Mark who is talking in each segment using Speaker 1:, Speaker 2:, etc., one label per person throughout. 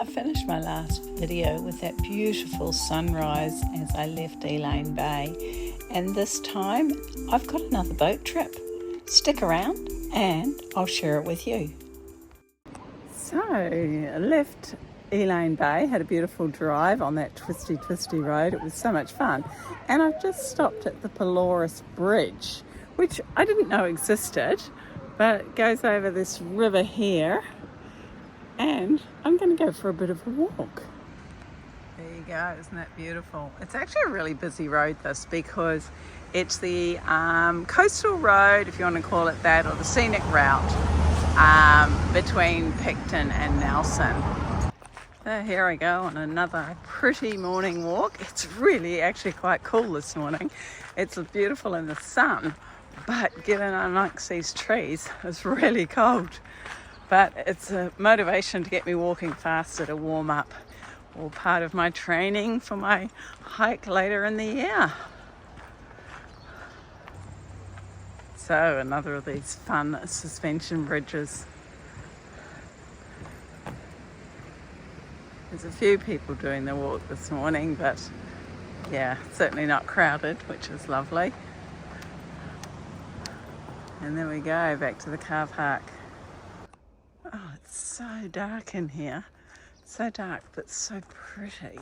Speaker 1: I finished my last video with that beautiful sunrise as I left Elaine Bay, and this time I've got another boat trip. Stick around and I'll share it with you. So I left Elaine Bay, had a beautiful drive on that twisty road. It was so much fun, and I've just stopped at the Pelorus Bridge, which I didn't know existed, but it goes over this river here, and I'm going to go for a bit of a walk. There you go, isn't that beautiful? It's actually a really busy road, this, because it's the coastal road, if you want to call it that, or the scenic route between Picton and Nelson. So here I go on another pretty morning walk. It's really actually quite cool this morning. It's beautiful in the sun, but getting amongst these trees is really cold. But it's a motivation to get me walking faster to warm up, or part of my training for my hike later in the year. So another of these fun suspension bridges. There's a few people doing the walk this morning, but yeah, certainly not crowded, which is lovely. And there we go, back to the car park. Oh, it's so dark in here. So dark, but so pretty.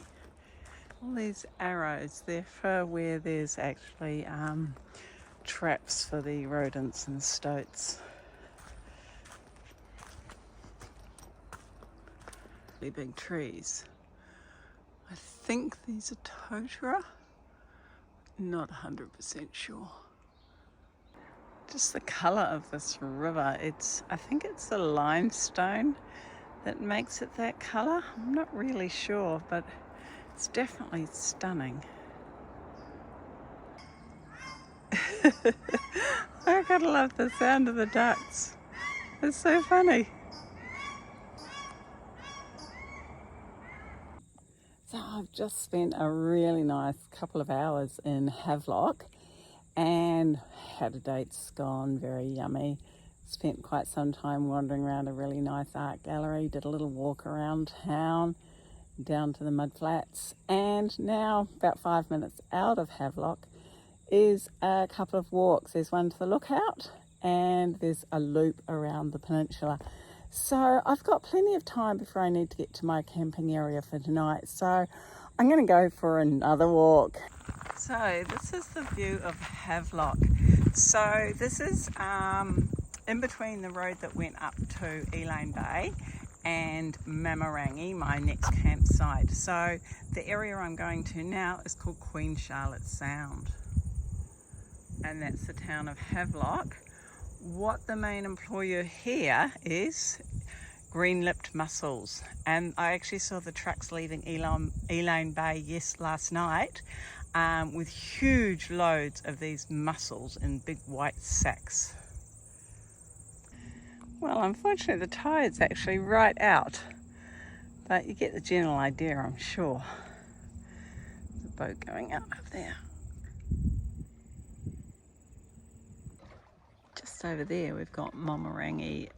Speaker 1: All these arrows, they're for where there's actually traps for the rodents and stoats. Really big trees. I think these are totara. Not 100% sure. Just the colour of this river, I think it's the limestone that makes it that colour. I'm not really sure, but it's definitely stunning. I gotta love the sound of the ducks. It's so funny. So I've just spent a really nice couple of hours in Havelock and had a date's gone, very yummy. Spent quite some time wandering around a really nice art gallery, did a little walk around town, down to the mud flats, and now about 5 minutes out of Havelock is a couple of walks. There's one to the lookout and there's a loop around the peninsula. So I've got plenty of time before I need to get to my camping area for tonight. So I'm going to go for another walk. So this is the view of Havelock. So this is in between the road that went up to Elaine Bay and Mamarangi, my next campsite. So the area I'm going to now is called Queen Charlotte Sound. And that's the town of Havelock. What the main employer here is green-lipped mussels, and I actually saw the trucks leaving Elaine Bay last night with huge loads of these mussels in big white sacks. Well, unfortunately the tide's actually right out, but you get the general idea, I'm sure. There's a boat going out up there. Just over there we've got Mamarangi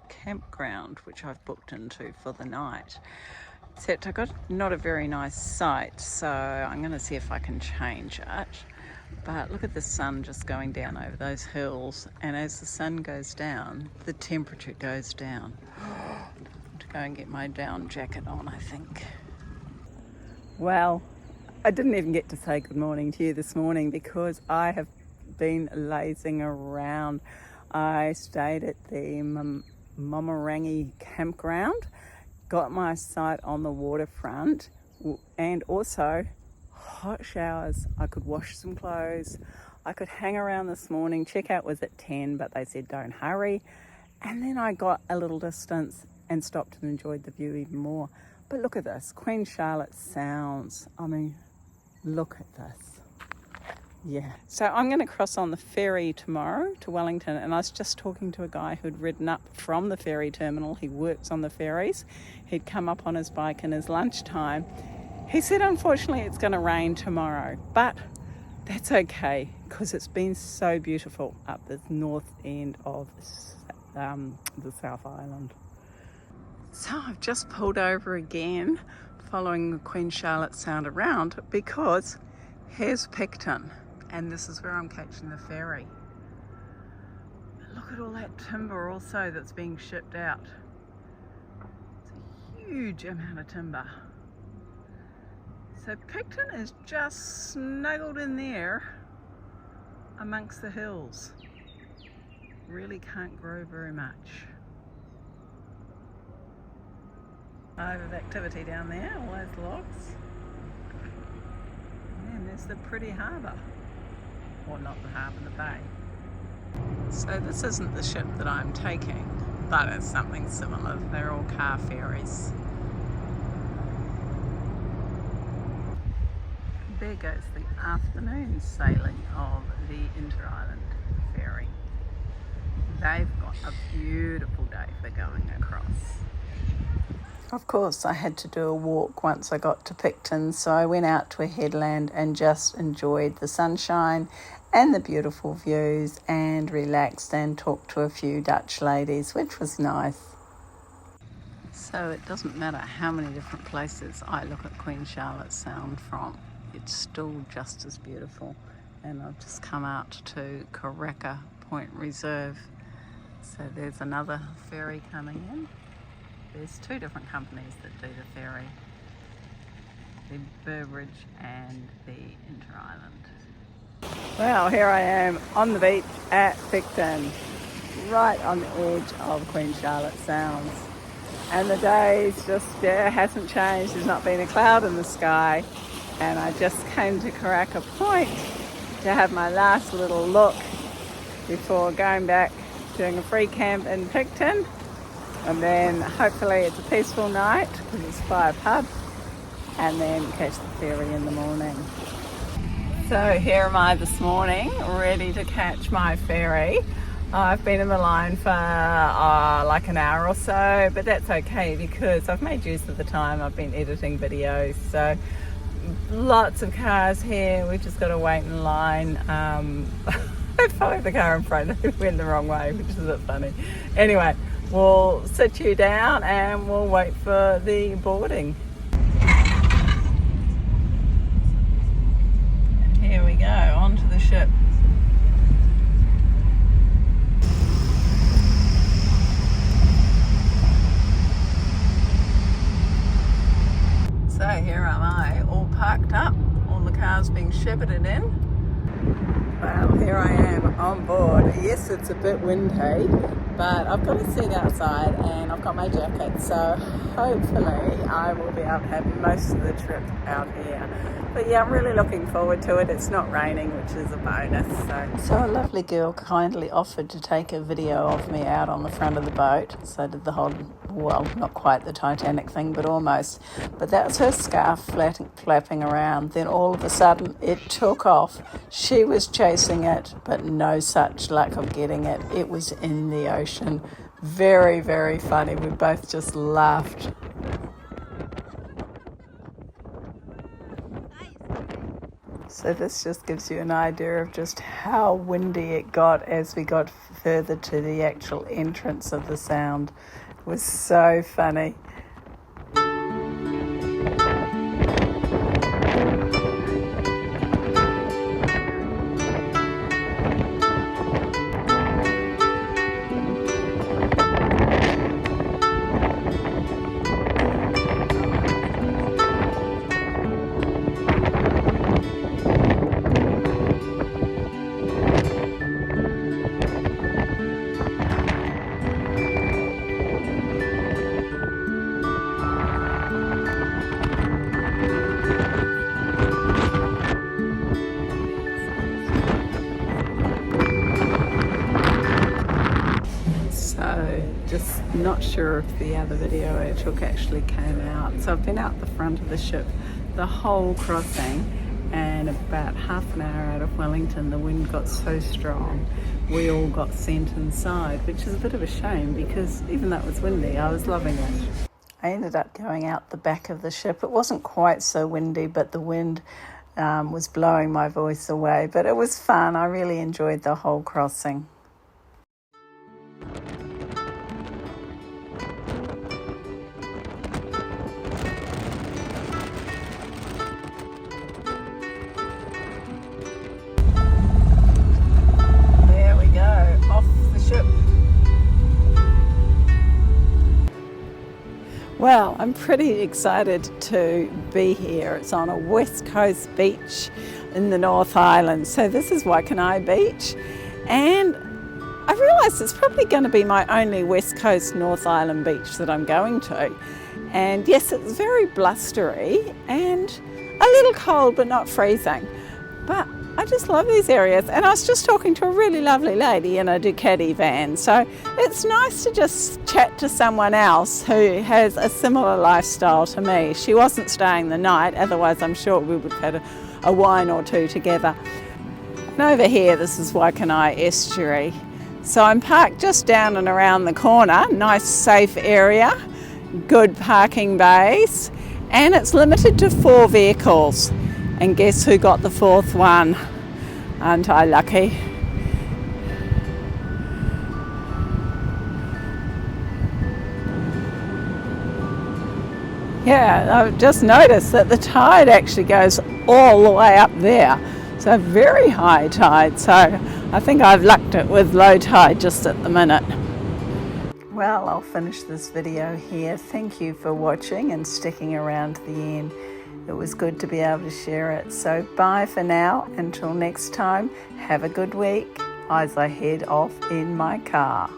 Speaker 1: campground, which I've booked into for the night. Except I got not a very nice site, so I'm going to see if I can change it. But look at the sun just going down over those hills, and as the sun goes down, the temperature goes down. To go and get my down jacket on, I think. Well, I didn't even get to say good morning to you this morning because I have been lazing around. I stayed at the Mamarangi campground, got my site on the waterfront, and also hot showers. I could wash some clothes, I could hang around this morning. Checkout was at 10, but they said don't hurry, and then I got a little distance and stopped and enjoyed the view even more. But look at this, Queen Charlotte Sounds. I mean, look at this. Yeah, so I'm going to cross on the ferry tomorrow to Wellington, and I was just talking to a guy who'd ridden up from the ferry terminal. He works on the ferries. He'd come up on his bike in his lunchtime. He said unfortunately it's going to rain tomorrow, but that's okay because it's been so beautiful up the north end of the South Island. So I've just pulled over again following the Queen Charlotte Sound around because here's Picton and this is where I'm catching the ferry. Look at all that timber also that's being shipped out. It's a huge amount of timber. So Picton is just snuggled in there amongst the hills. Really can't grow very much. Load of activity down there, all those logs. And then there's the pretty harbour. Or not the harbour, the bay. So this isn't the ship that I'm taking, but it's something similar. They're all car ferries. There goes the afternoon sailing of the Inter-Island ferry. They've got a beautiful day for going across. Of course, I had to do a walk once I got to Picton, so I went out to a headland and just enjoyed the sunshine and the beautiful views and relaxed and talked to a few Dutch ladies, which was nice. So it doesn't matter how many different places I look at Queen Charlotte Sound from, it's still just as beautiful. And I've just come out to Karaka Point Reserve. So there's another ferry coming in. There's two different companies that do the ferry, the Burbridge and the Inter-Island. Well, here I am on the beach at Picton, right on the edge of Queen Charlotte Sounds. And the day's just, hasn't changed. There's not been a cloud in the sky. And I just came to Karaka Point to have my last little look before going back, doing a free camp in Picton. And then hopefully it's a peaceful night because it's by a pub, and then catch the ferry in the morning. So here am I this morning, ready to catch my ferry. I've been in the line for like an hour or so, but that's okay because I've made use of the time. I've been editing videos, so lots of cars here. We've just got to wait in line. I followed the car in front who went the wrong way, which is a bit funny. Anyway, we'll sit you down and we'll wait for the boarding. Here we go, onto the ship. So here am I, all parked up, all the cars being shepherded in. Well, here I am on board. Yes, it's a bit windy, but I've got a seat outside and I've got my jacket, so hopefully I will be able to have most of the trip out here. But yeah, I'm really looking forward to it. It's not raining, which is a bonus. So a lovely girl kindly offered to take a video of me out on the front of the boat. So I did the whole, well, not quite the Titanic thing, but almost. But that was her scarf flapping around. Then all of a sudden it took off. She was chasing it, but no such luck of getting it. It was in the ocean. Very, very funny. We both just laughed. So this just gives you an idea of just how windy it got as we got further to the actual entrance of the sound. It was so funny. Just not sure if the other video I took actually came out. So I've been out the front of the ship the whole crossing, and about half an hour out of Wellington the wind got so strong we all got sent inside, which is a bit of a shame because even though it was windy, I was loving it. I ended up going out the back of the ship. It wasn't quite so windy, but the wind was blowing my voice away, but it was fun. I really enjoyed the whole crossing. Well, I'm pretty excited to be here. It's on a West Coast beach in the North Island. So this is Waikanae Beach, and I realise it's probably going to be my only West Coast North Island beach that I'm going to. And yes, it's very blustery and a little cold, but not freezing. But I just love these areas, and I was just talking to a really lovely lady in a Ducati van, so it's nice to just chat to someone else who has a similar lifestyle to me. She wasn't staying the night, otherwise I'm sure we would have had a wine or two together. And over here, this is Waikanae Estuary. So I'm parked just down and around the corner, nice safe area, good parking bays, and it's limited to 4 vehicles. And guess who got the 4th one? Aren't I lucky? Yeah, I've just noticed that the tide actually goes all the way up there. So very high tide. So I think I've lucked it with low tide just at the minute. Well, I'll finish this video here. Thank you for watching and sticking around to the end. It was good to be able to share it. So bye for now. Until next time, have a good week as I head off in my car.